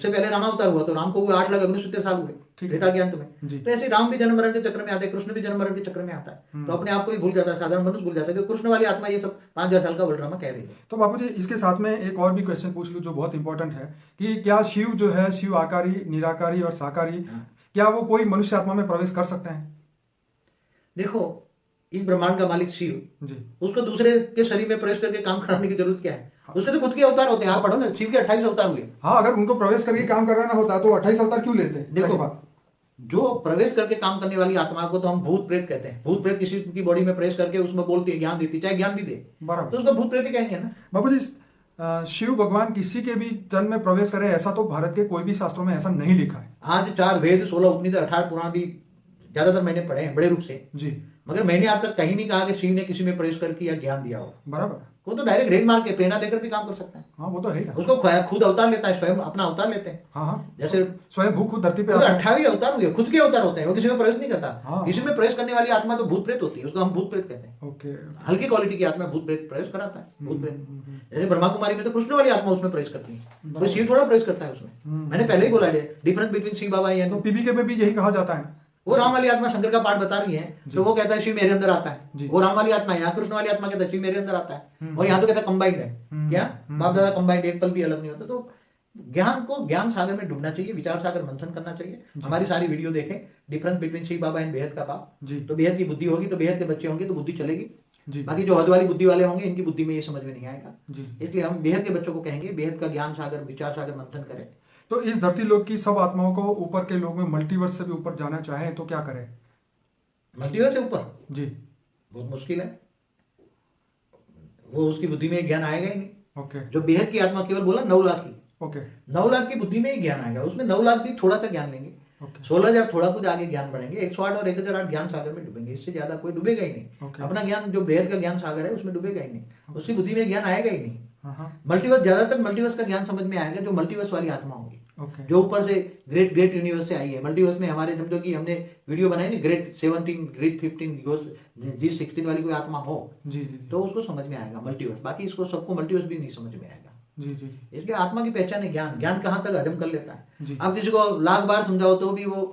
उससे पहले रामावतार हुआ तो राम को हुए 8,69,70 साल हुए त्रेता के अंत में। तो ऐसे राम भी जन्म मरण के चक्र में आते हैं, कृष्ण भी जन्म मरण के चक्र में आता है। तो अपने आप को ही भूल जाता है, साधारण मनुष्य भूल जाता है कि कृष्ण वाली आत्मा ये सब 5,000 साल का बलरामा कह रही है। तो बापू जी इसके साथ में एक और भी क्वेश्चन पूछ लूं जो बहुत इंपॉर्टेंट है कि क्या शिव जो है, शिव आकारी, निराकारी और साकारी, क्या वो कोई मनुष्य आत्मा में प्रवेश कर सकते हैं? देखो, इस ब्रह्मांड का मालिक शिव जी, उसको दूसरे के शरीर में प्रवेश करके काम कराने की जरूरत क्या है? उसके तो खुद के अवतार होते हैं। आप पढ़ो ना, शिव के 28 अवतार हुए। हाँ, अगर उनको प्रवेश करके काम कराना होता तो 28 अवतार क्यों लेते? देखो, जो प्रवेश करके काम करने वाली आत्मा को तो हम भूत प्रेत कहते हैं। भूत प्रेत किसी की बॉडी में प्रवेश करके उसमें बोलती है, ज्ञान देती है, चाहे ज्ञान भी दे, तो उसको भूत प्रेत कहेंगे ना। बाबू जी, शिव भगवान किसी के भी तन में प्रवेश करे ऐसा तो भारत के कोई भी शास्त्रों में ऐसा नहीं लिखा है। आज 4 वेद, 16 उपनिषद, 18 पुराण भी ज्यादातर मैंने पढ़े हैं बड़े रूप से जी, मगर मैंने आज तक कहीं नहीं कहा कि शिव ने किसी में प्रवेश करके या ज्ञान दिया हो। बराबर, वो तो डायरेक्ट रेत मार के प्रेरणा देकर भी काम कर सकता है। हाँ, वो तो है। उसको खुद अवतार लेता है, स्वयं अपना अवतार लेते हैं। हाँ, जैसे स्वयं भू खुद धरती पे 28 अवतार हुए, खुद के अवतार होते हैं, वो किसी में प्रवेश नहीं करता। किसी में प्रवेश करने वाली आत्मा तो भूत प्रेत होती है, उसको हम भूत प्रेत कहते हैं। ओके, हल्की क्वालिटी की आत्मा भूत प्रेत प्रवेश कराता है। भूत प्रेत जैसे ब्रह्मा कुमारी में तो कृष्ण वाली आत्मा उसमें प्रवेश करती है, तो शिव थोड़ा प्रवेश करता है उसमें। मैंने पहले ही बोला difference between Shiv Baba and PBK में भी यही कहा जाता है। वो राम वाली आत्मा शंकर का पाठ बता रही है, तो वो कहता है शिव मेरे अंदर आता है। वो राम वाली आत्मा है, यहाँ कृष्ण वाली आत्मा कहता है शिव मेरे अंदर आता है, और यहाँ तो कहता है कंबाइंड है। क्या बाप दादा कंबाइंड, एक पल भी अलग नहीं होता। तो ज्ञान को ज्ञान सागर में डूबना चाहिए, विचार सागर मंथन करना चाहिए। हमारी सारी वीडियो देखें, difference between Shiv Baba and बेहद का बाप, तो बेहद की बुद्धि होगी, तो बेहद के बच्चे होंगे तो बुद्धि चलेगी। बाकी जो हद वाली बुद्धि वाले होंगे इनकी बुद्धि में ये समझ में नहीं आएगा। इसलिए हम बेहद के बच्चों को कहेंगे बेहद का ज्ञान सागर, विचार सागर मंथन करें। तो इस धरती लोक की सब आत्माओं को ऊपर के लोग में मल्टीवर्स से भी ऊपर जाना चाहें तो क्या करें? मल्टीवर्स से ऊपर जी बहुत मुश्किल है, वो उसकी बुद्धि में ज्ञान आएगा ही नहीं। ओके, जो बेहद की आत्मा, केवल बोला 9 लाख की, ओके, 9 लाख की बुद्धि में ही ज्ञान आएगा। उसमें 9 लाख भी थोड़ा सा ज्ञान लेंगे, 16,000 थोड़ा कुछ आगे ज्ञान बढ़ेंगे, 108 और 1,008 ज्ञान सागर में डूबेंगे। इससे ज्यादा कोई डूबेगा ही नहीं। अपना ज्ञान जो बेहद का ज्ञान सागर है उसमें डूबेगा ही नहीं, उसकी बुद्धि में ज्ञान आएगा ही नहीं। मल्टीवर्स, ज्यादातर मल्टीवर्स का ज्ञान समझ में आएगा जो मल्टीवर्स वाली आत्मा होगी, जो ऊपर से ग्रेट यूनिवर्स से आई है। मल्टीवर्स में हमारे समझो कि हमने वीडियो बनाई ना, ग्रेट 17, ग्रेट 15, G16 वाली कोई आत्मा हो जी, तो उसको समझ में आएगा मल्टीवर्स। बाकी इसको सबको मल्टीवर्स भी नहीं समझ में आएगा जी। इसलिए आत्मा की पहचान है ज्ञान। ज्ञान कहाँ तक हजम कर लेता है। आप किसी को लाख बार समझाओ तो भी वो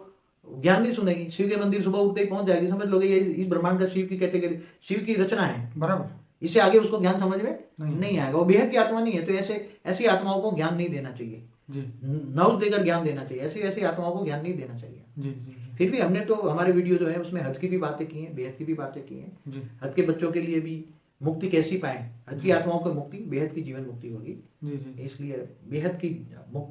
ज्ञान नहीं सुनेगी। शिव के मंदिर सुबह उठते ही पहुंच जाएगी, समझ लोगे ये इस ब्रह्मांड का शिव की कैटेगरी, शिव की रचना है, बराबर। इससे आगे उसको ज्ञान समझ में नहीं आएगा। वो बेहद की आत्मा नहीं है, तो ऐसी आत्माओं को ज्ञान नहीं देना चाहिए जी, नौज देकर ज्ञान देना चाहिए। ऐसी आत्माओं को ज्ञान नहीं देना चाहिए जी। फिर भी हमने तो हमारे वीडियो जो है उसमें हद की भी बातें की हैं, बेहद की भी बातें की हैं। हद के बच्चों के लिए भी मुक्ति कैसी पाए, हद की आत्माओं को मुक्ति, बेहद की जीवन मुक्ति होगी। इसलिए बेहद की मुक्ति